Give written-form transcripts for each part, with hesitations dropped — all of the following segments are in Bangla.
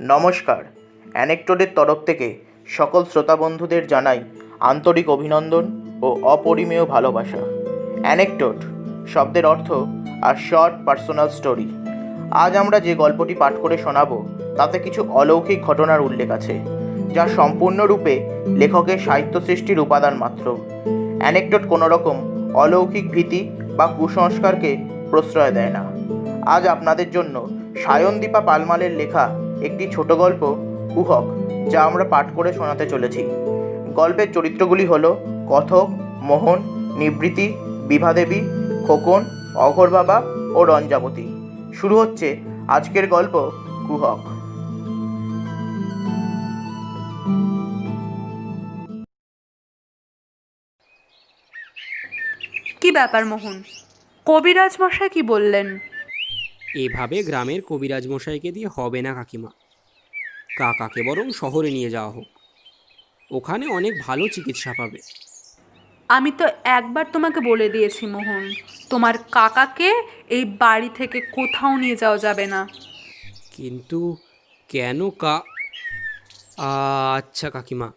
নমস্কার। অ্যানেকডোটের তরফ থেকে সকল শ্রোতা বন্ধুদের জানাই আন্তরিক অভিনন্দন ও অপরিমেয় ভালোবাসা। অ্যানেকডোট শব্দের অর্থ আর শর্ট পার্সোনাল স্টোরি। আজ আমরা যে গল্পটি পাঠ করে শোনাবো তাতে কিছু অলৌকিক ঘটনার উল্লেখ আছে, যা সম্পূর্ণরূপে লেখকের সাহিত্য সৃষ্টির উপাদান মাত্র। অ্যানেকডোট কোনো রকম অলৌকিক ভীতি বা কুসংস্কারকে প্রশ্রয় দেয় না। আজ আপনাদের জন্য সায়নদীপা পালমালের লেখা একটি ছোট গল্প কুহক, যা আমরা পাঠ করে শোনাতে চলেছি। গল্পের চরিত্রগুলি হল কথক, মোহন, নিবৃতি, বিভাদেবী, খোকন, অঘোর বাবা ও রঞ্জাবতী। শুরু হচ্ছে আজকের গল্প কুহক। কি ব্যাপার মোহন? কবিরাজ মশাই কি বললেন? এভাবে গ্রামের কবিরাজ মশাইকে দিয়ে হবে না কাকিমা। কাকাকে বরং শহরে নিয়ে যাওয়া হোক, ওখানে অনেক ভালো চিকিৎসা পাবে। আমি তো একবার তোমাকে বলে দিয়েছি মোহন, তোমার কাকাকে এই বাড়ি থেকে কোথাও নিয়ে যাওয়া যাবে না। কিন্তু কেন আচ্ছা কাকিমা,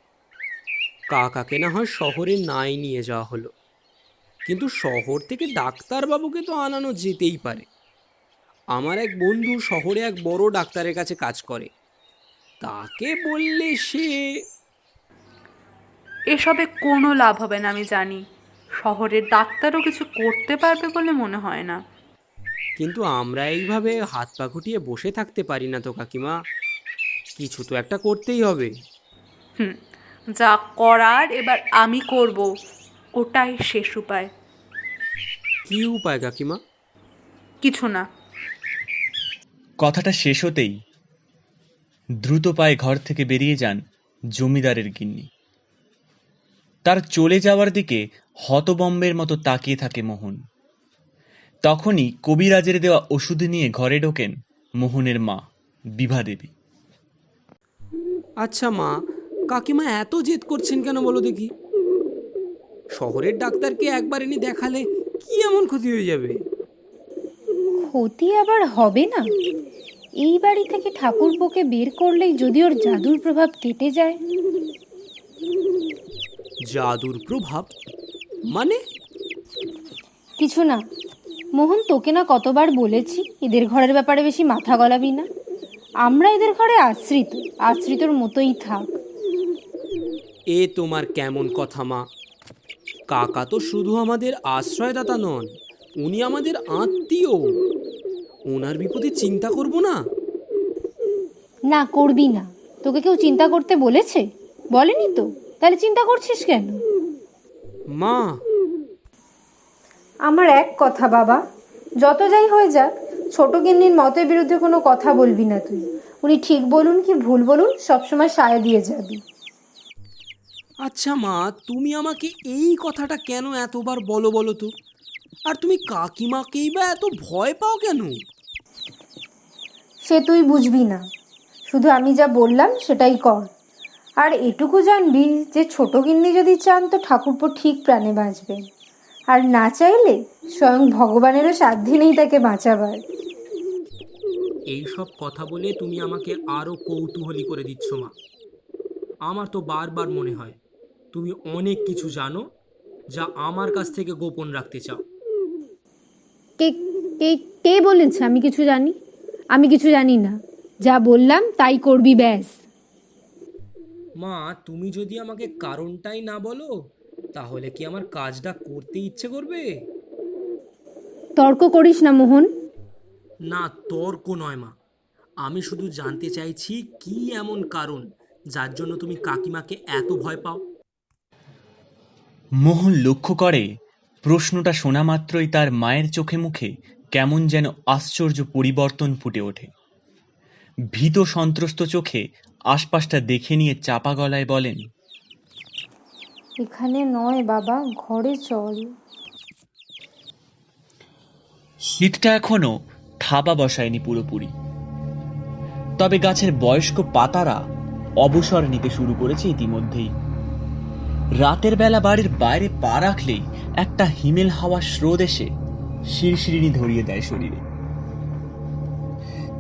কাকাকে না হয় শহরে নাই নিয়ে যাওয়া হলো, কিন্তু শহর থেকে ডাক্তারবাবুকে তো আনানো যেতেই পারে। আমার এক বন্ধু শহরে এক বড় ডাক্তারের কাছে কাজ করে, তাকে বললে সে... এসবে কোনো লাভ হবে না, আমি জানি। শহরের ডাক্তারও কিছু করতে পারবে বলে মনে হয় না। কিন্তু আমরা এইভাবে হাত পা গুটিয়ে বসে থাকতে পারি না তো কাকিমা, কিছু তো একটা করতেই হবে। যা করার এবার আমি করব, ওটাই শেষ উপায়। কি উপায় কাকিমা? কিছু না। কথাটা শেষ হতেই দ্রুত পায়ে ঘর থেকে বেরিয়ে যান জমিদারের গিন্নি। তার চলে যাওয়ার দিকে হতবম্বের মতো তাকিয়ে থাকে মোহন। তখনই কবিরাজের দেওয়া ওষুধ নিয়ে ঘরে ঢোকেন মোহনের মা বিভাদেবী। আচ্ছা মা, কাকিমা এত জেদ করছেন কেন বলো দেখি? শহরের ডাক্তারকে একবার এনে দেখালে কি এমন ক্ষতি হয়ে যাবে? ক্ষতি আবার হবে না? এই বাড়ি থেকে ঠাকুরপোকে বের করলেই যদি ওর জাদুর প্রভাব কেটে যায়। জাদুর প্রভাব মানে? কিছু না মোহন, তোকে না কতবার বলেছি এদের ঘরের ব্যাপারে বেশি মাথা গলাবি না। আমরা এদের ঘরে আশ্রিতর মতোই থাক। এ তোমার কেমন কথা মা? কাকা তো শুধু আমাদের আশ্রয়দাতা নন, উনি আমাদের আত্মীয়। ওনার বিপদে চিন্তা করব না? না, করবি না। তোকে কেউ চিন্তা করতে বলেছে? বলেনি তো, তাহলে চিন্তা করছিস কেন? মা, আমার এক কথা বাবা, যত যাই হয়ে যাক, ছোট গিন্নির মতের বিরুদ্ধে কোনো কথা বলবি না তুই। উনি ঠিক বলুন কি ভুল বলুন, সবসময় সায় দিয়ে যাবি। আচ্ছা মা, তুমি আমাকে এই কথাটা কেন এতবার বলো তো? আর তুমি কাকিমাকেই বা এত ভয় পাও কেন? সে তুই বুঝবি না, শুধু আমি যা বললাম সেটাই কর। আর এটুকু জানবি যে ছোট গিন্নি যদি চান তো ঠাকুরপো ঠিক প্রাণে বাঁচবে, আর না চাইলে স্বয়ং ভগবানেরও সাধ্য নেই তাকে বাঁচাবার। এই সব কথা বলে তুমি আমাকে আরো কৌতূহলী করে দিচ্ছ মা। আমার তো বারবার মনে হয় তুমি অনেক কিছু জানো, যা আমার কাছ থেকে গোপন রাখতে চাও। কে কে কে বলেছে আমি কিছু জানি? আমি কিছু জানি না, যা বললাম তাই করবি ব্যাস। মা, তুমি যদি আমাকে কারণটাই না বলো, তাহলে কি আমার কাজটা করতে ইচ্ছে করবে? তর্ক করিস না মোহন। না, তর্ক নয় মা, আমি শুধু জানতে চাইছি কি এমন কারণ যার জন্য তুমি কাকিমাকে এত ভয় পাও। মোহন লক্ষ্য করে প্রশ্নটা শোনা মাত্রই তার মায়ের চোখে মুখে কেমন যেন আশ্চর্য পরিবর্তন ফুটে ওঠে। ভীত সন্ত্রস্ত চোখে আশপাশটা দেখে নিয়ে চাপা গলায় বলেন, এখানে নয় বাবা, ঘরে চল। শীতটা এখনো থাবা বসায়নি পুরোপুরি, তবে গাছের বয়স্ক পাতারা অবসর নিতে শুরু করেছে ইতিমধ্যেই। রাতের বেলা বাড়ির বাইরে পা রাখলেই একটা হিমেল হাওয়ার স্রোত এসে শিরশিরিনি ধরিয়ে দেয় শরীরে।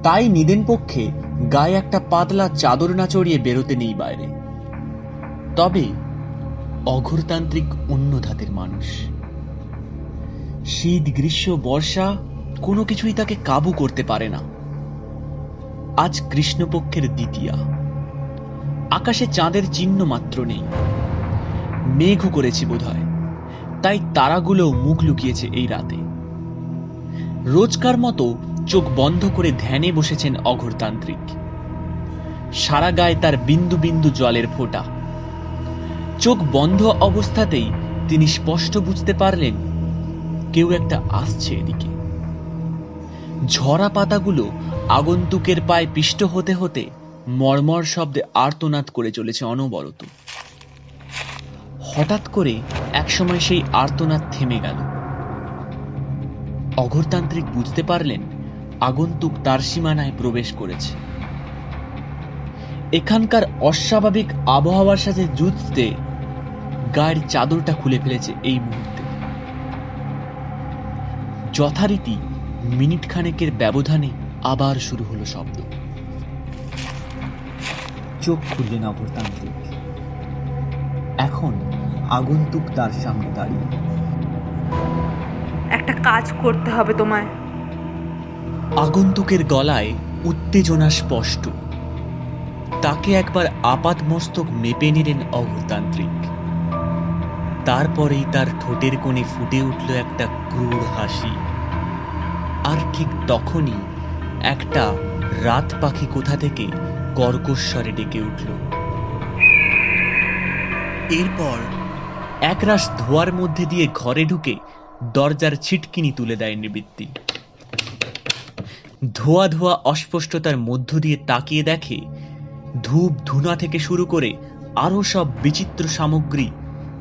তাই নিদেন পক্ষে গায়ে একটা পাতলা চাদর না চড়িয়ে বেরোতে নেই বাইরে। তবে অঘোরতান্ত্রিক অন্য ধাতের মানুষ। শীত, গ্রীষ্ম, বর্ষা কোনো কিছুই তাকে কাবু করতে পারে না। আজ কৃষ্ণপক্ষের দ্বিতীয়া, আকাশে চাঁদের চিহ্ন মাত্র নেই। মেঘও করেছে বোধহয়, তাই তারাগুলো মুখ লুকিয়েছে এই রাতে। রোজকার মতো চোখ বন্ধ করে ধ্যানে বসেছেন অঘোরতান্ত্রিক। সারা গায়ে তার বিন্দু বিন্দু জলের ফোঁটা। চোখ বন্ধ অবস্থাতেই তিনি স্পষ্ট বুঝতে পারলেন কেউ একটা আসছে এদিকে। ঝরা পাতাগুলো আগন্তুকের পায়ে পিষ্ট হতে হতে মর্মর শব্দে আর্তনাদ করে চলেছে অনবরত। হঠাৎ করে একসময় সেই আর্তনাদ থেমে গেল। অঘোরতান্ত্রিক বুঝতে পারলেন আগন্তুক তার সীমানায় প্রবেশ করেছে। এখানকার অস্বাভাবিক আবহাওয়ার সাথে যুঝতে গায়ের চাদরটা খুলে ফেলেছে এই মুহূর্তে। যথারীতি মিনিট খানেকের ব্যবধানে আবার শুরু হলো শব্দ। চোখ খুললেন অঘোরতান্ত্রিক। এখন আগন্তুক তার সামনে দাঁড়িয়ে। একটা কাজ করতে হবে তোমায়। আগন্তুকের গলায় উত্তেজনা স্পষ্ট। তাকে একবার আপাত মস্তক মেপে নিলেন অঘোরতান্ত্রিক। তারপরেই তার ঠোঁটের কোণে ফুটে উঠল একটা ক্রূর হাসি। আর ঠিক তখনই একটা রাত পাখি কোথা থেকে কর্কশ্বরে ডেকে উঠল। এরপর একরাশ ধোয়ার মধ্যে দিয়ে ঘরে ঢুকে দরজার ছিটকিনি তুলে দেয় নিবৃত্তি। ধোয়া ধোয়া অস্পষ্টতার মধ্য দিয়ে তাকিয়ে দেখে ধূপ ধুনা থেকে শুরু করে আরো সব বিচিত্র সামগ্রী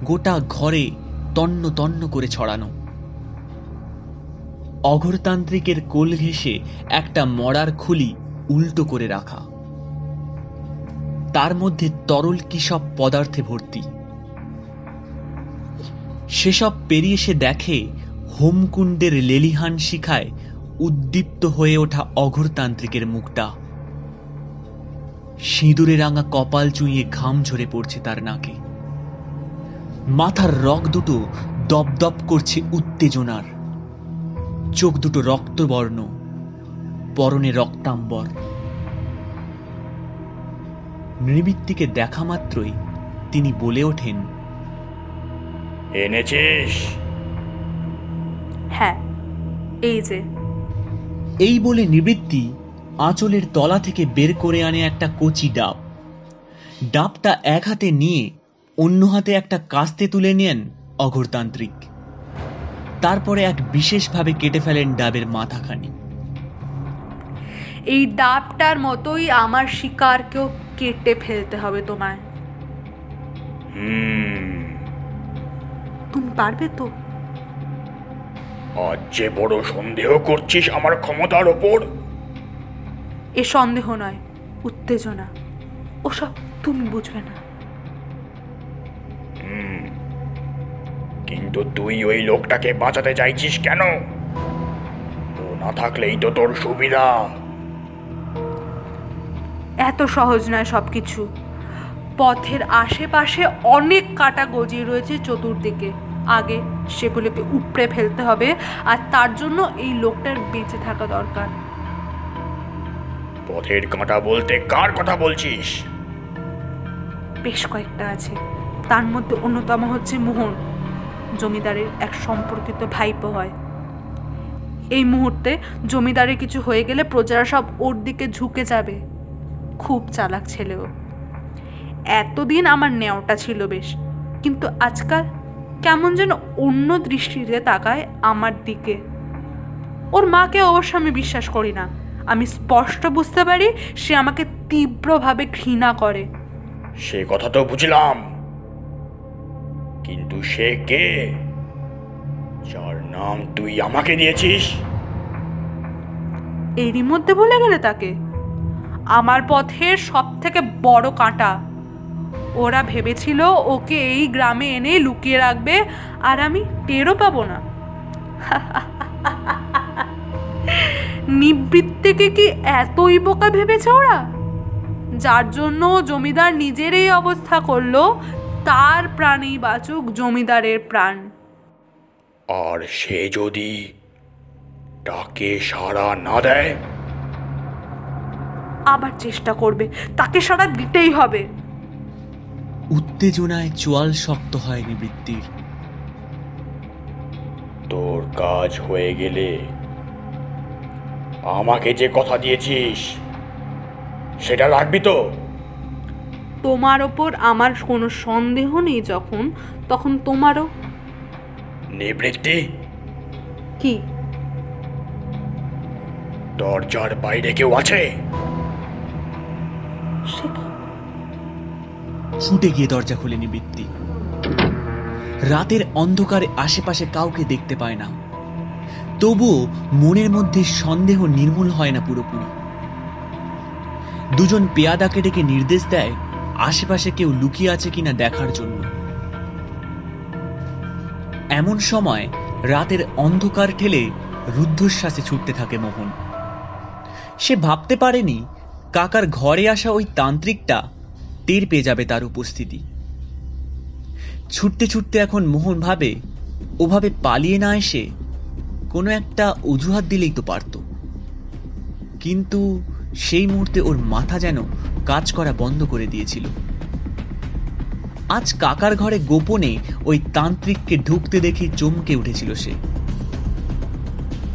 গোটা ঘরে তন্ন তন্ন করে ছড়ানো। অঘোরতান্ত্রিকের কোল ঘেঁষে একটা মরার খুলি উল্টো করে রাখা, তার মধ্যে তরল কি সব পদার্থে ভর্তি। সেসব পেরিয়ে সে দেখে হোমকুণ্ডের লেলিহান শিখায় উদ্দীপ্ত হয়ে ওঠা অঘোরতান্ত্রিকের মুখটা। সিঁদুরে রাঙা কপাল চুইয়ে ঘাম ঝরে পড়ছে তার নাকে। মাথার রগ দুটো দপদপ করছে উত্তেজনার। চোখ দুটো রক্তবর্ণ, পরনে রক্তাম্বর। নৃবৃত্তিকে দেখা মাত্রই তিনি বলে ওঠেন, এনেছিস? হ্যাঁ, এই যে। এই বলে নিবৃত্তি আঁচলের তলা থেকে বের করে আনে একটা কচি ডাব। ডাবটা এক হাতে নিয়ে অন্য হাতে একটা কাস্তে তুলে নেন অঘোরতান্ত্রিক। তারপরে এক বিশেষভাবে কেটে ফেলেন ডাবের মাথাখানি। এই ডাবটার মতোই আমার শিকারকেও কেটে ফেলতে হবে তোমায়। তুমি পারবে তো? আজ যে বড় সন্দেহ করছিস আমার ক্ষমতার ওপর। এ সন্দেহ নয়, উত্তেজনা। ওসব তুমি বুঝবে না। কিন্তু তুই ওই লোকটাকে বাঁচাতে চাইছিস কেন? ও না থাকলেই তো তোর সুবিধা। এত সহজ নয় সবকিছু। পথের আশেপাশে অনেক কাটা গজিয়ে রয়েছে চতুর্দিকে। আগে সেগুলোকে উপড়ে ফেলতে হবে, আর তার জন্য এই লোকটার বেঁচে থাকা দরকার। পথের কাঁটা বলতে কার কথা বলছিস? বেশ কয়েকটা আছে, তার মধ্যে অন্যতম হচ্ছে মোহন, জমিদারের এক সম্পর্কিত ভাইপো হয়। এই মুহূর্তে জমিদারের কিছু হয়ে গেলে প্রজারা সব ওর দিকে ঝুঁকে যাবে। খুব চালাক ছেলেও। এতদিন আমার নেওয়াটা ছিল বেশ, কিন্তু আজকাল কেমন যেন অন্য দৃষ্টিতে তাকায় আমার দিকে। ওর মাকে অবশ্য আমি বিশ্বাস করি না। আমি স্পষ্ট বুঝতে পারি সে আমাকে তীব্রভাবে ঘৃণা করে। সে কথা তো বুঝলাম, কিন্তু সে কে যার নাম তুই আমাকে দিয়েছিস? এরই মধ্যে বলে গেলে তাকে? আমার পথের সব থেকে বড় কাঁটা। ওরা ভেবেছিল ওকে এই গ্রামে এনে লুকিয়ে রাখবে, আর আমি টেরও পাবো না। নিবৃত্তিকে কি এতই বোকা ভেবেছে ওরা, যার জন্য জমিদার নিজের এই অবস্থা করলো? তার প্রাণেই বাঁচুক জমিদারের প্রাণ। আর সে যদি ডাকে সাড়া না দেয়? আবার চেষ্টা করবে, তাকে সাড়া দিতেই হবে। উত্তেজনায় চোয়াল শক্ত হয় নিবৃত্তির। তোর কাজ হয়ে গেলে আমাকে যে কথা দিয়েছিস সেটা রাখবি তো? তোমার ওপর আমার কোনো সন্দেহ নেই যখন, তখন তোমারও। নিবৃত্তি, কি? দরজার বাইরে কেউ আছে? সে কি? ছুটে গিয়ে দরজা খুলে নিবৃত্তি। রাতের অন্ধকারে আশেপাশে কাউকে দেখতে পায় না, তবুও মনের মধ্যে সন্দেহ নির্মূল হয় না পুরোপুরি। দুজন পেয়াদাকে ডেকে নির্দেশ দেয় আশেপাশে কেউ লুকিয়ে আছে কিনা দেখার জন্য। এমন সময় রাতের অন্ধকার ঠেলে রুদ্ধশ্বাসে ছুটতে থাকে মোহন। সে ভাবতে পারেনি কাকার ঘরে আসা ওই তান্ত্রিকটা টের পেয়ে যাবে তার উপস্থিতি। ছুটতে ছুটতে এখন মোহন ভাবে ওভাবে পালিয়ে না এসে কোনো একটা অজুহাত দিলেই তো পারত, কিন্তু সেই মুহূর্তে ওর মাথা যেন কাজ করা বন্ধ করে দিয়েছিল। আজ কাকার ঘরে গোপনে ওই তান্ত্রিককে ঢুকতে দেখে চমকে উঠেছিল সে।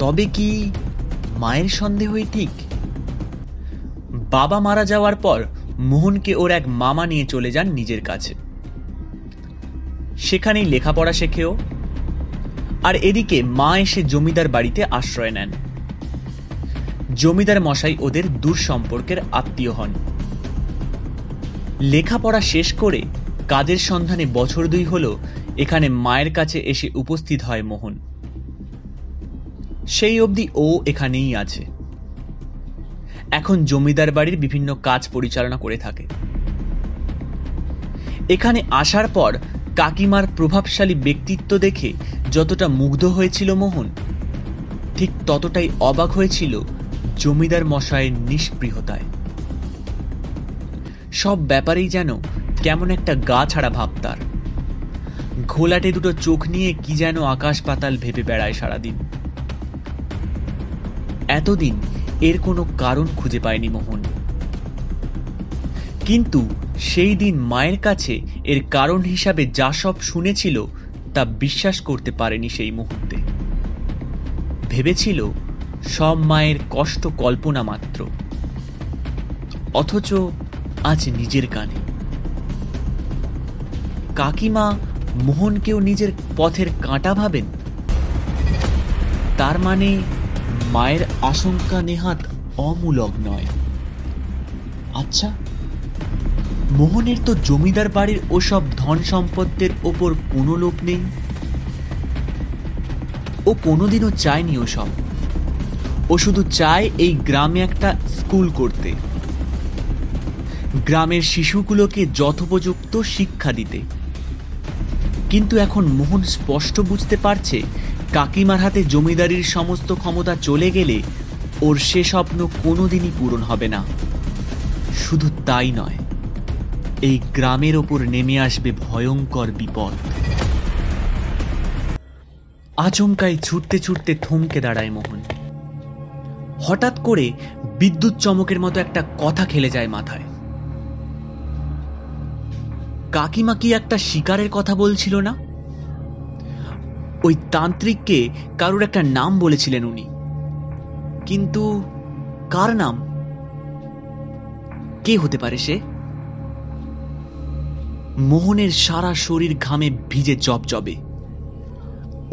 তবে কি মায়ের সন্দেহই ঠিক? বাবা মারা যাওয়ার পর মোহনকে ওর এক মামা নিয়ে চলে যান নিজের কাছে। সেখানেই লেখাপড়া শেখেও, আর এদিকে মা এসে জমিদার বাড়িতে আশ্রয় নেন। জমিদার মশাই ওদের দূর সম্পর্কের আত্মীয় হন। লেখাপড়া শেষ করে কাজের সন্ধানে বছর 2 হলো এখানে মায়ের কাছে এসে উপস্থিত হয় মোহন। সেই অবধি ও এখানেই আছে। এখন জমিদার বাড়ির বিভিন্ন কাজ পরিচালনা করে থাকে। এখানে আসার পর কাকিমার প্রভাবশালী ব্যক্তিত্ব দেখে যতটা মুগ্ধ হয়েছিল মোহন, ঠিক ততটাই অবাক হয়েছিল জমিদার মশাইয়ের নিষ্পৃহতায়। সব ব্যাপারেই যেন কেমন একটা গা ছাড়া ভাব তার। ঘোলাটে দুটো চোখ নিয়ে কি যেন আকাশ পাতাল ভেবে বেড়ায় সারাদিন। এতদিন এর কোনো কারণ খুঁজে পায়নি মোহন, কিন্তু সেই দিন মায়ের কাছে এর কারণ হিসাবে যা সব শুনেছিল তা বিশ্বাস করতে পারেনি সেই মুহূর্তে। ভেবেছিল সব মায়ের কষ্ট কল্পনা মাত্র, অথচ আজ নিজের কানে কাকিমা মোহনকেও নিজের পথের কাঁটা ভাবেন। তার মানে মায়ের আশঙ্কা নেহাত অমূলক নয়। আচ্ছা, মোহনের তো জমিদার বাড়ির ওসব ধন সম্পদের ওপর কোনো লোভ নেই। ও কোনোদিনও চায়নি ওসব। ও শুধু চায় এই গ্রামে একটা স্কুল করতে, গ্রামের শিশুগুলোকে যথোপযুক্ত শিক্ষা দিতে। কিন্তু এখন মোহন স্পষ্ট বুঝতে পারছে কাকিমার হাতে জমিদারির সমস্ত ক্ষমতা চলে গেলে ওর সে স্বপ্ন কোনোদিনই পূরণ হবে না। শুধু তাই নয়, এই গ্রামের ওপর নেমে আসবে ভয়ঙ্কর বিপদ। আচমকাই ছুটতে ছুটতে থমকে দাঁড়ায় মোহন। হঠাৎ করে বিদ্যুৎ চমকের মতো একটা কথা খেলে যায় মাথায়। কাকিমা কি একটা শিকারের কথা বলছিল না? ওই তান্ত্রিককে কারোর একটা নাম বলেছিলেন উনি, কিন্তু কার নাম? কে হতে পারে সে? মোহনের সারা শরীর ঘামে ভিজে জবজবে।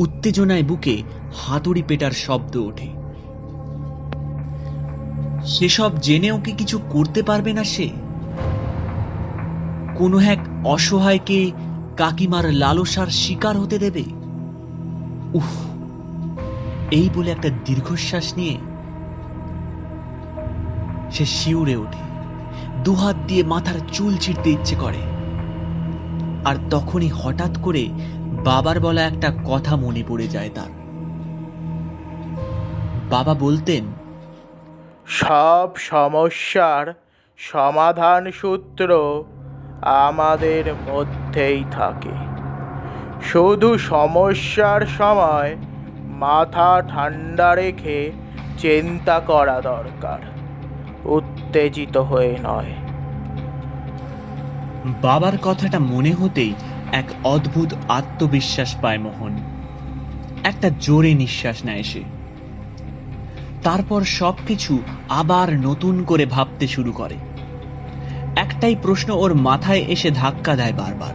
উত্তেজনায় বুকে হাতুড়ি পেটার শব্দ ওঠে। সেসব জেনেও কি কিছু করতে পারবে না সে? কোনো এক অসহায়কে কাকিমার লালসার শিকার হতে দেবে? উফ! এই বলে একটা দীর্ঘশ্বাস নিয়ে সে শিউরে ওঠে। দুহাত দিয়ে মাথার চুল ছিঁড়তে ইচ্ছে করে। আর তখনই হঠাৎ করে বাবার বলা একটা কথা মনে পড়ে যায় তার। বাবা বলতেন, সব সমস্যার সমাধান সূত্র আমাদের মধ্যেই থাকে। শুধু সমস্যার সময় মাথা ঠান্ডা রেখে চিন্তা করা দরকার, উত্তেজিত হয়ে নয়। বাবার কথাটা মনে হতেই এক অদ্ভুত আত্মবিশ্বাস পায় মোহন। একটা জোরে নিঃশ্বাস নেয় সে। তারপর সবকিছু আবার নতুন করে ভাবতে শুরু করে। একটাই প্রশ্ন ওর মাথায় এসে ধাক্কা দেয় বারবার।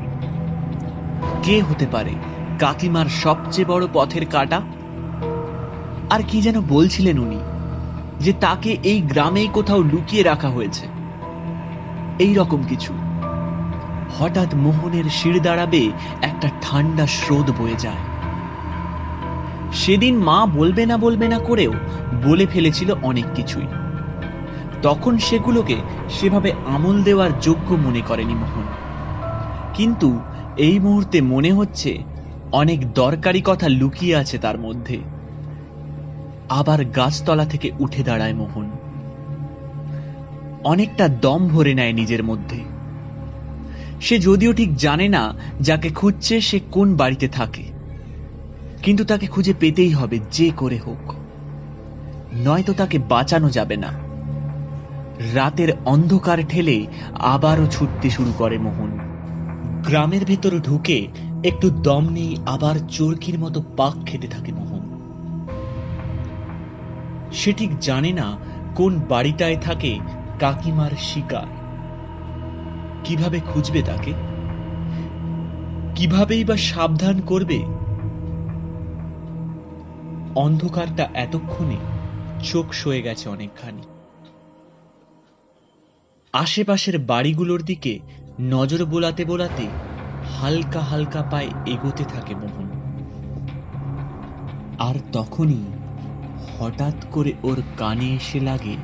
কে হতে পারে কাকিমার সবচেয়ে বড় পথের কাঁটা? আর কি যেন বলছিলেন উনি, যে তাকে এই গ্রামেই কোথাও লুকিয়ে রাখা হয়েছে, এই রকম কিছু। হঠাৎ মোহনের শির দাঁড়াবে একটা ঠান্ডা স্রোত বয়ে যায়। সেদিন মা বলবে না করেও বলে ফেলেছিল অনেক কিছুই। তখন সেগুলোকে সেভাবে আমল দেওয়ার যোগ্য মনে করেনি মোহন, কিন্তু এই মুহূর্তে মনে হচ্ছে অনেক দরকারি কথা লুকিয়ে আছে তার মধ্যে। আবার গাছতলা থেকে উঠে দাঁড়ায় মোহন। অনেকটা দম ভরে নেয় নিজের মধ্যে। সে যদিও ঠিক জানে না যাকে খুঁজছে সে কোন বাড়িতে থাকে, কিন্তু তাকে খুঁজে পেতেই হবে যে করে হোক, নয়তো তাকে বাঁচানো যাবে না। রাতের অন্ধকার ঠেলে আবারও ছুটতে শুরু করে মোহন। গ্রামের ভেতর ঢুকে একটু দম নিয়ে আবার চরকির মতো পাক খেতে থাকে মোহন। সে ঠিক জানে না কোন বাড়িটায় থাকে কাকিমার শিকার। কিভাবে খুঁজবে তাকে? কিভাবেই বা সাবধান করবে? অন্ধকারটা এতক্ষণে চোখ সয়ে গেছে অনেকখানি। আশেপাশের বাড়িগুলোর দিকে নজর বোলাতে বোলাতে হালকা হালকা পায়ে এগোতে থাকে মোহন। আর তখনই হঠাৎ করে ওর কানে এসে লাগে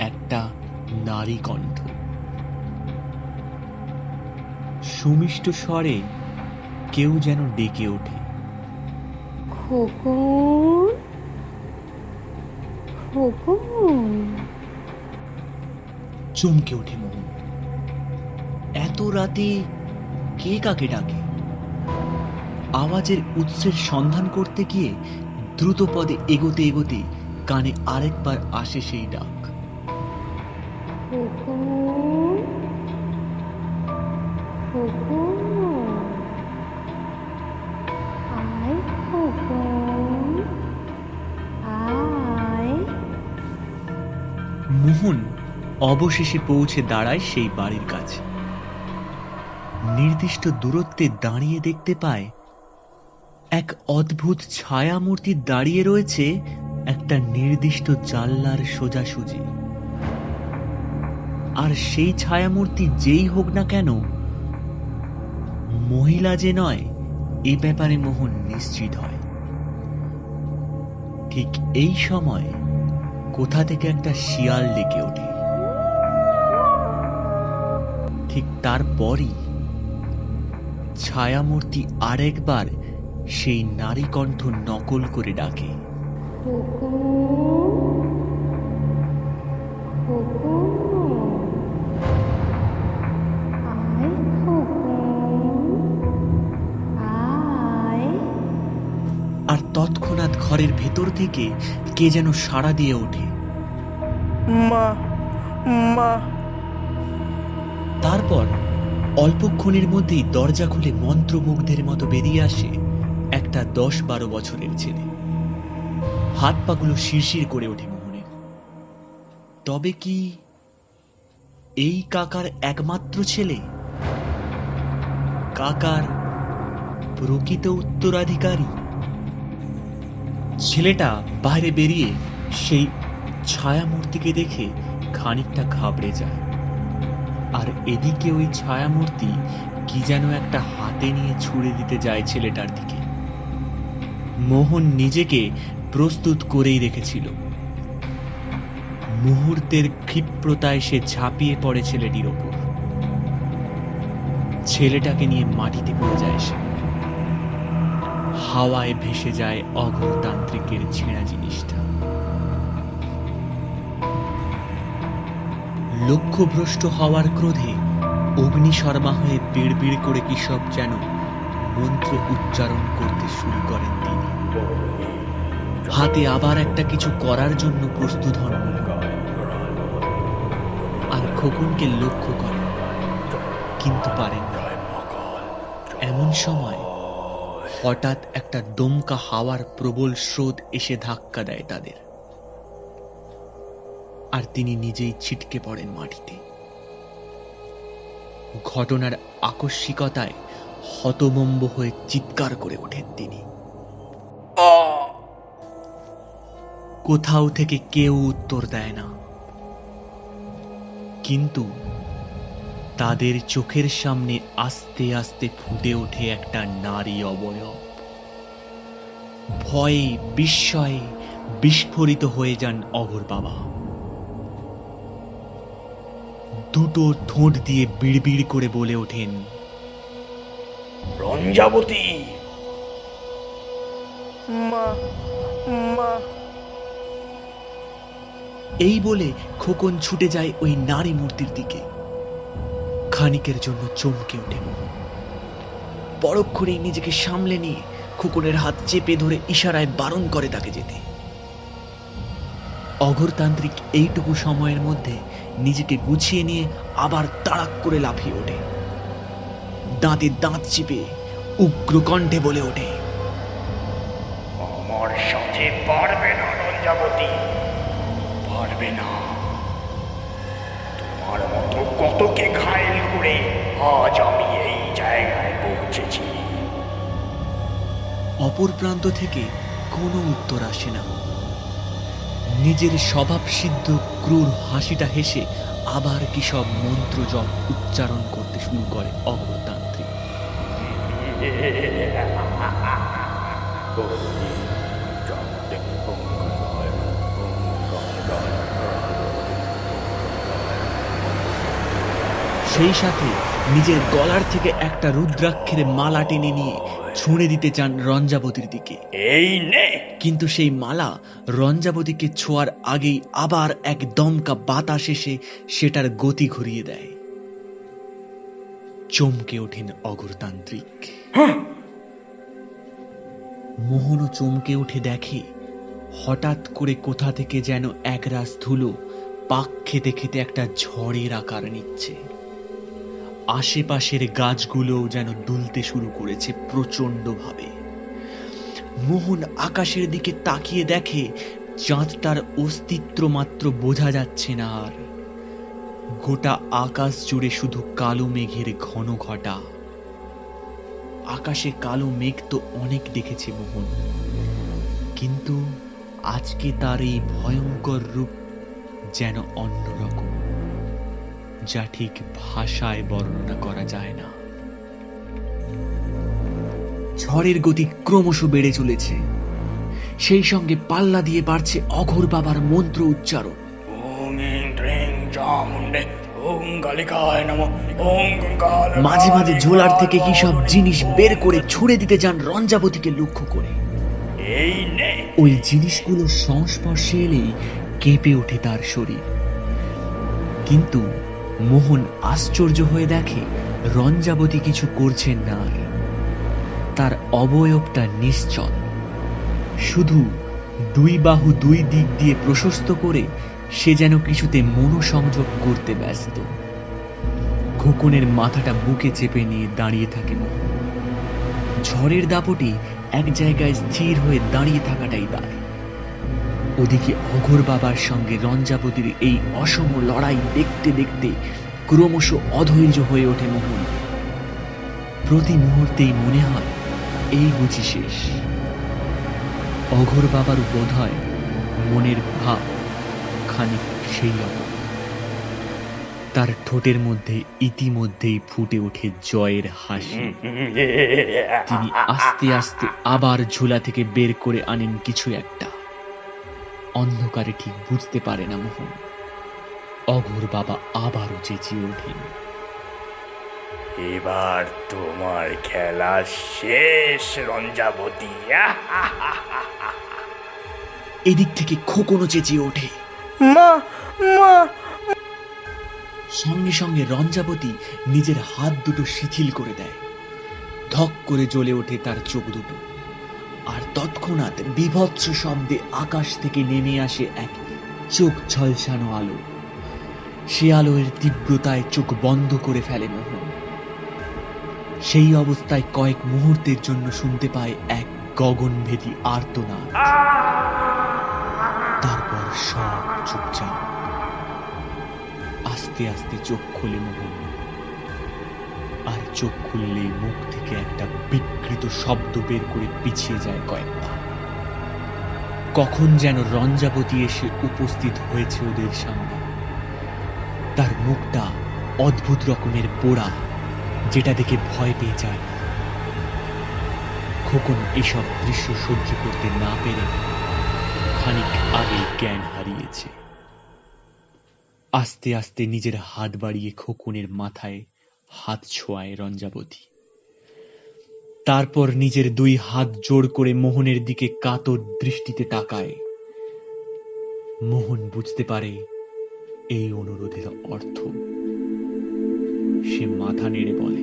একটা নারী কণ্ঠ। সুমিষ্ট স্বরে কেউ যেন ডেকে ওঠে, খোকন, খোকন। চমকে ওঠে মোহন। এত রাতে কে কাকে ডাকে? আওয়াজের উৎসের সন্ধান করতে গিয়ে দ্রুত পদে এগোতে এগোতে কানে আরেকবার আসে সেই ডাক। খোকন, খোকন, আয় খোকন, আয়। মোহন অবশেষে পৌঁছে দাঁড়ায় সেই বাড়ির কাছে। নির্দিষ্ট দূরত্বে দাঁড়িয়ে দেখতে পায় এক অদ্ভুত ছায়ামূর্তি দাঁড়িয়ে রয়েছে একটা নির্দিষ্ট জানলার সোজাসুজি। আর সেই ছায়ামূর্তি যেই হোক না কেন, মহিলা যে নয় এ ব্যাপারে মোহন নিশ্চিত হয়। ঠিক এই সময় কোথা থেকে একটা শিয়াল ডেকে ওঠে। ঠিক তারপরই ছায়ামূর্তি আরেকবার সেই নারী কণ্ঠ নকল করে ডাকে, খোকন, খোকন, আয় খোকন, আয়। আর তৎক্ষণাৎ ঘরের ভেতর থেকে কে যেন সাড়া দিয়ে ওঠে, মা, মা। তারপর অল্পক্ষণের মধ্যেই দরজা খুলে মন্ত্রমুগ্ধের মতো বেরিয়ে আসে একটা 10-12 বছরের ছেলে। হাত পাগুলো শিরশির করে ওঠে মোহনের। তবে কি এই কাকার একমাত্র ছেলে? কাকার প্রকৃত উত্তরাধিকারী? ছেলেটা বাইরে বেরিয়ে সেই ছায়ামূর্তিকে দেখে খানিকটা ঘাবড়ে যায়। আর এদিকে ওই ছায়ামূর্তি কি যেন একটা হাতে নিয়ে ছুড়ে দিতে যায় ছেলেটার দিকে। মোহন নিজেকে প্রস্তুত করেই রেখেছিল। মুহূর্তের ক্ষিপ্রতায় সে ঝাঁপিয়ে পড়ে ছেলেটির ওপর। ছেলেটাকে নিয়ে মাটিতে পড়ে যায় সে। হাওয়ায় ভেসে যায় অঘোরতান্ত্রিকের ছেঁড়া জিনিসটা। লক্ষ্যভ্রষ্ট হওয়ার ক্রোধে অগ্নিশর্মা হয়ে বিড়বিড় করে কি সব যেন মন্ত্র উচ্চারণ করতে শুরু করেন তিনি। হাতে আবার একটা কিছু করার জন্য প্রস্তুত হন আর খোকনকে লক্ষ্য করেন, কিন্তু পারেন না। এমন সময় হঠাৎ একটা দমকা হাওয়ার প্রবল স্রোত এসে ধাক্কা দেয় তাদের, আর তিনি নিজেই ছিটকে পড়েন মাটিতে। ঘটনার আকস্মিকতায় হতভম্ব হয়ে চিৎকার করে ওঠেন তিনি। কোথাও থেকে কেউ উত্তর দেয় না, কিন্তু তাদের চোখের সামনে আস্তে আস্তে ফুটে ওঠে একটা নারী অবয়ব। ভয়ে বিস্ময়ে বিস্ফোরিত হয়ে যান অঘোর বাবা। দুটো ঠোঁট দিয়ে বিড়বিড় করে বলে ওঠেন, রঞ্জাবতী! মা, মা। এই বলে খোকন ছুটে যায় ওই নারী মূর্তির দিকে। খানিকের জন্য চমকে ওঠে। পরক্ষণেই নিজেকে সামলে নিয়ে খোকনের হাত চেপে ধরে ইশারায় বারণ করে তাকে যেতে। অঘোরতান্ত্রিক এইটুকু সময়ের মধ্যে নিজেকে গুছিয়ে নিয়ে আবার তাড়াক করে লাফিয়ে ওঠে। দাঁতে দাঁত চিপে উগ্র কণ্ঠে বলে ওঠে, আমার সাথে পারবে না রঞ্জাবতী, পারবে না। তোমার মতো কতকে ঘায়েল করে আজ আমি এই জায়গায় পৌঁছেছি। অপর প্রান্ত থেকে কোনো উত্তর আসে না। নিজের স্বভাব সিদ্ধ ক্রূর হাসিটা হেসে আবার কি সব মন্ত্র জপ উচ্চারণ করতে শুরু করে অঘোরতান্ত্রিক। সেই সাথে নিজের গলার থেকে একটা রুদ্রাক্ষের মালা টেনে নিয়ে ছুঁড়ে দিতে চান রঞ্জাবতীর দিকে। এই নে! কিন্তু সেই মালা রঞ্জাবতীকে ছোঁয়ার আগেই আবার এক দমকা বাতাস এসে সেটার গতি ঘুরিয়ে দেয়। চমকে ওঠেন অঘোরতান্ত্রিক। মোহনও চমকে উঠে দেখে হঠাৎ করে কোথা থেকে যেন একরাশ ধুলো পাক খেতে খেতে একটা ঝড়ের আকার নিচ্ছে। আশেপাশের গাছগুলোও যেন দুলতে শুরু করেছে প্রচন্ড ভাবে। মোহন আকাশের দিকে তাকিয়ে দেখে চাঁদটার অস্তিত্ব মাত্র বোঝা যাচ্ছে না আর। গোটা আকাশ জুড়ে শুধু কালো মেঘের ঘন ঘটা। আকাশে কালো মেঘ তো অনেক দেখেছে মোহন, কিন্তু আজকে তার এই ভয়ঙ্কর রূপ যেন অন্যরকম, যা ঠিক ভাষায় বর্ণনা করা যায় না। ঝড়ের গতি ক্রমশ বেড়ে চলেছে, সেই সঙ্গে পাল্লা দিয়ে বাড়ছে অঘোর বাবার মন্ত্র উচ্চারণ। মাঝে মাঝে ঝোলার থেকে কি সব জিনিস বের করে ছুড়ে দিতে যান রঞ্জাবতীকে লক্ষ্য করে। এই নে! ওই জিনিসগুলো সংস্পর্শে এলেই কেঁপে ওঠে তার শরীর। কিন্তু মোহন আশ্চর্য হয়ে দেখে রঞ্জাবতী কিছু করছেন না আর। তার অবয়বটা নিশ্চল, শুধু দুই বাহু দুই দিক দিয়ে প্রশস্ত করে সে যেন কিছুতে মনোসংযোগ করতে ব্যস্ত। খোকনের মাথাটা বুকে চেপে নিয়ে দাঁড়িয়ে থাকে মোহন। ঝড়ের দাপটে এক জায়গায় স্থির হয়ে দাঁড়িয়ে থাকাটাই দায়। ওদিকে অঘোর বাবার সঙ্গে রঞ্জাবতীর এই অসম লড়াই দেখতে দেখতে ক্রমশ অধৈর্য হয়ে ওঠে মোহন। প্রতি মুহূর্তেই মনে হয় এই বুঝি শেষ। অঘোর বাবার বোধ হয় মনের ভাব খানিক সেই রকম। তার ঠোঁটের মধ্যে ইতিমধ্যেই ফুটে ওঠে জয়ের হাসি। তিনি আস্তে আস্তে আবার ঝোলা থেকে বের করে আনেন কিছু একটা। অন্ধকারে ঠিক বুঝতে পারে না মোহন। অঘোর বাবা আবারও চেঁচিয়ে ওঠেন, এবার তোমার খেলা শেষ রঞ্জাবতী। এদিক থেকে খোকনও চেঁচিয়ে ওঠে, মা, মা। সঙ্গে সঙ্গে রঞ্জাবতী নিজের হাত দুটো শিথিল করে দেয়। ধক করে জ্বলে ওঠে তার চোখ দুটো, আর তৎক্ষণাৎ বীভৎস শব্দে আকাশ থেকে নেমে আসে এক চোখ ঝলসানো আলো। সে আলোর তীব্রতায় চোখ বন্ধ করে ফেলে মোহন। সেই অবস্থায় কয়েক মুহূর্তের জন্য শুনতে পায় এক গগনভেদী আর্তনাদ। তারপর সব চুপচাপ। আস্তে আস্তে চোখ খোলে মোহন, আর চোখ খুললে মুখ থেকে একটা বিকৃত শব্দ বের করে পিছিয়ে যায় কয়েক পা। কখন যেন রঞ্জাবতী এসে উপস্থিত হয়েছে ওদের সামনে। তার মুখটা অদ্ভুত রকমের পোড়া, যেটা দেখে ভয় পেয়ে যায়। খোকন এসব দৃশ্য সহ্য করতে না পেরে খানিক আগে জ্ঞান হারিয়েছে। আস্তে আস্তে নিজের হাত বাড়িয়ে খোকনের মাথায় হাত ছোঁয়ায় রঞ্জাবতী। তারপর নিজের দুই হাত জোড় করে মোহনের দিকে কাতর দৃষ্টিতে তাকায়। মোহন বুঝতে পারে এই অনুরোধের অর্থ। সে মাথা নেড়ে বলে,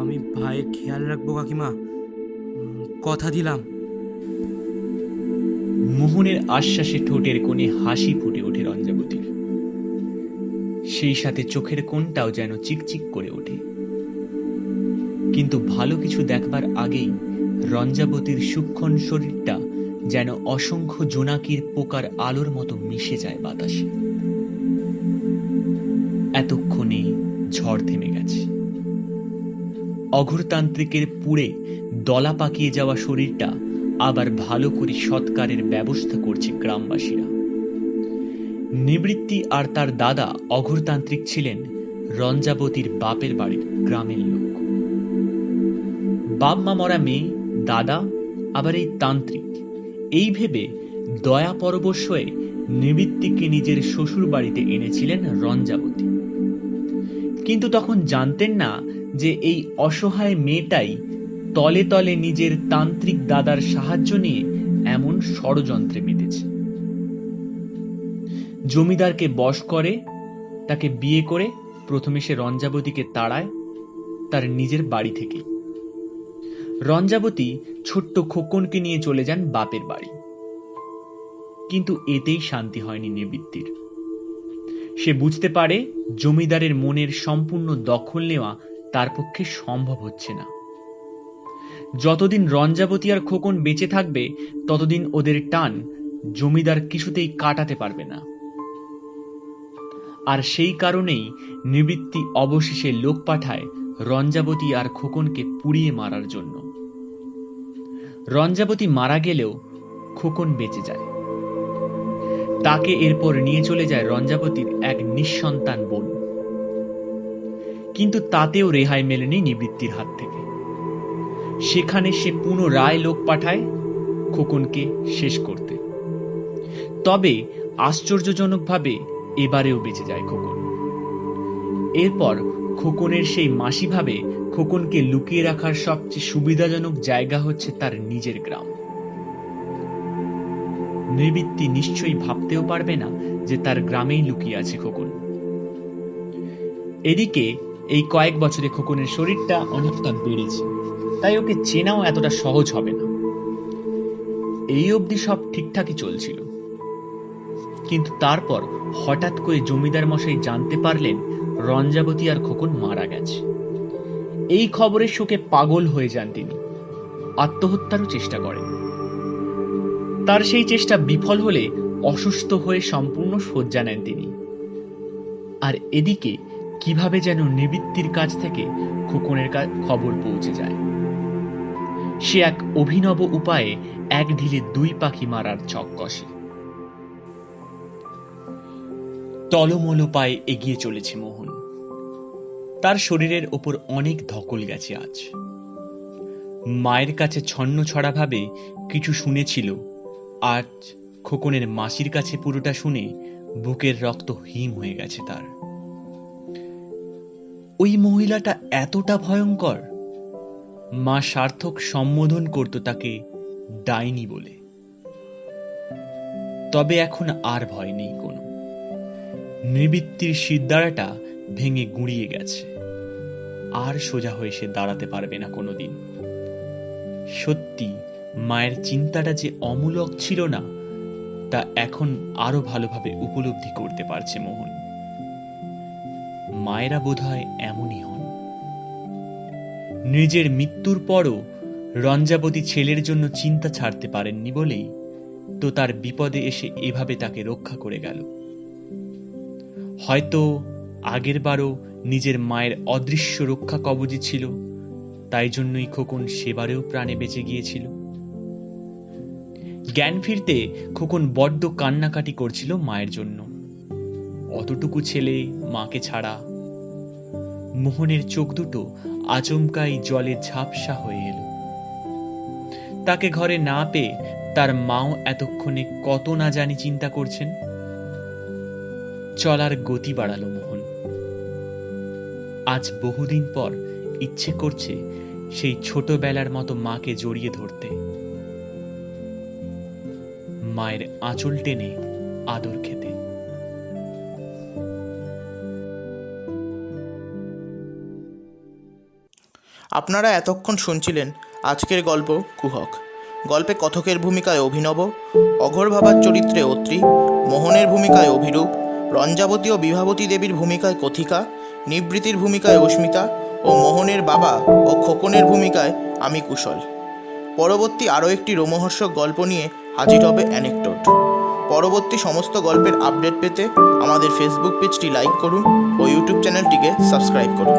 আমি ভাইয়ের খেয়াল রাখবো কাকিমা, কথা দিলাম। মোহনের আশ্বাসে ঠোঁটের কোণে হাসি ফুটে ওঠে রঞ্জাবতীর। সেই সাথে চোখের কোণটাও যেন চিকচিক করে ওঠে। কিন্তু ভালো কিছু দেখবার আগেই রঞ্জাবতীর সূক্ষ্ম শরীরটা যেন অসংখ্য জোনাকির পোকার আলোর মতো মিশে যায় বাতাসে। এতক্ষণে ঝড় থেমে গেছে। অঘোরতান্ত্রিকের পুড়ে দলা পাকিয়ে যাওয়া শরীরটা আবার ভালো করে সৎকারের ব্যবস্থা করছে গ্রামবাসীরা। নিবৃত্তি আর তার দাদা অঘোরতান্ত্রিক ছিলেন রঞ্জাবতীর বাপের বাড়ির গ্রামের লোক। বাপ মা মরা মেয়ে, দাদা আবার এই তান্ত্রিক, এই ভেবে দয়া পরবশ হয়ে নিবৃত্তিকে নিজের শ্বশুর বাড়িতে এনেছিলেন রঞ্জাবতী। কিন্তু তখন জানতেন না যে এই অসহায় মেয়েটাই তলে তলে নিজের তান্ত্রিক দাদার সাহায্য নিয়ে এমন ষড়যন্ত্রে মেতেছে। জমিদারকে বশ করে তাকে বিয়ে করে প্রথমে সে রঞ্জাবতীকে তাড়ায় তার নিজের বাড়ি থেকে। রঞ্জাবতী ছোট্ট খোকনকে নিয়ে চলে যান বাপের বাড়ি। কিন্তু এতেই শান্তি হয়নি নিবৃত্তির। সে বুঝতে পারে জমিদারের মনের সম্পূর্ণ দখল নেওয়া তার পক্ষে সম্ভব হচ্ছে না। যতদিন রঞ্জাবতী আর খোকন বেঁচে থাকবে ততদিন ওদের টান জমিদার কিছুতেই কাটাতে পারবে না। আর সেই কারণেই নিবৃত্তি অবশেষে লোক পাঠায় রঞ্জাবতী আর খোকনকে পুড়িয়ে মারার জন্য। রঞ্জাবতী মারা গেলেও খোকন বেঁচে যায়। তাকে এরপর নিয়ে চলে যায় রঞ্জাবতীর এক নিঃসন্তান বোন। কিন্তু তাতেও রেহাই মেলেনি নিবৃত্তির হাত থেকে। সেখানে সে পুনরায় লোক পাঠায় খোকনকে শেষ করতে। তবে আশ্চর্যজনকভাবে এবারেও বেঁচে যায় খোকন। এরপর খোকনের সেই মাসি ভাবে খোকনকে লুকিয়ে রাখার সবচেয়ে সুবিধাজনক জায়গা হচ্ছে তার নিজের গ্রাম। নিবৃত্তি নিশ্চয়ই ভাবতেও পারবে না যে তার গ্রামেই লুকিয়ে আছে খোকন। এদিকে এই কয়েক বছরে খোকনের শরীরটা অনেকটা বেড়েছে, তাই ওকে চেনাও এতটা সহজ হবে না। এই অবধি সব ঠিকঠাকই চলছিল। কিন্তু তারপর হঠাৎ করে জমিদার মশাই জানতে পারলেন রঞ্জাবতী আর খোকন মারা গেছে। এই খবরের শোকে পাগল হয়ে যান তিনি। আত্মহত্যারও চেষ্টা করেন। তার সেই চেষ্টা বিফল হলে অসুস্থ হয়ে সম্পূর্ণ শয্যা নেন তিনি। আর এদিকে কিভাবে যেন নিবৃত্তির কাছ থেকে খোকনের খবর পৌঁছে যায়। সে এক অভিনব উপায়ে এক ঢিলে দুই পাখি মারার ছক কষে। টলমল পায়ে এগিয়ে চলেছে মোহন। তার শরীরের ওপর অনেক ধকল গেছে আজ। মায়ের কাছে ছন্ন ছড়া ভাবে কিছু শুনেছিল, আজ খোকনের মাসির কাছে পুরোটা শুনে বুকের রক্ত হিম হয়ে গেছে তার। ওই মহিলাটা এতটা ভয়ঙ্কর। মা সার্থক সম্বোধন করত তাকে ডাইনি বলে। তবে এখন আর ভয় নেই কোনো। নৃবৃত্তির শিরদাঁড়াটা ভেঙে গুঁড়িয়ে গেছে, আর সোজা হয়ে সে দাঁড়াতে পারবে না কোনোদিন। সত্যি মায়ের চিন্তাটা যে অমূলক ছিল না, তা এখন আরো ভালোভাবে উপলব্ধি করতে পারছে মোহন। মায়েরা বোধহয় এমনই হন। নিজের মৃত্যুর পরও রঞ্জাবতী ছেলের জন্য চিন্তা ছাড়তে পারেননি বলেই তো তার বিপদে এসে এভাবে তাকে রক্ষা করে গেল। হয়তো আগের বারও নিজের মায়ের অদৃশ্য রক্ষা কবচে ছিল, তাই জন্যই খোকন সেবারেও প্রাণে বেঁচে গিয়েছিল। জ্ঞান ফিরতে খোকন বড্ড কান্নাকাটি করছিল মায়ের জন্য। অতটুকু ছেলে মাকে ছাড়া। মোহনের চোখ দুটো আচমকাই জলে ঝাপসা হয়ে এলো। তাকে ঘরে না পেয়ে তার মাও এতক্ষণে কত না জানি চিন্তা করছেন। চলার গতি বাড়ালো মোহন। আজ বহুদিন পর ইচ্ছে করছে সেই ছোটবেলার মতো মাকে জড়িয়ে ধরতে, মায়ের আঁচল টেনে আদর খেতে। আপনারা এতক্ষণ শুনছিলেন আজকের গল্প কুহক। গল্পে কথকের ভূমিকায় অভিনব, অঘোর ভাবার চরিত্রে অত্রি, মোহনের ভূমিকায় অভিরূপ, রঞ্জাবতী ও বিভাবতী দেবীর ভূমিকায় কথিকা, নিবৃত্তির ভূমিকায় অস্মিতা ও মোহনের বাবা ও খোকনের ভূমিকায় আমি কুশল। পরবর্তী আরও একটি রোমহর্ষক গল্প নিয়ে হাজির হবে অ্যানেকডোট। পরবর্তী সমস্ত গল্পের আপডেট পেতে আমাদের ফেসবুক পেজটি লাইক করুন ও ইউটিউব চ্যানেলটিকে সাবস্ক্রাইব করুন।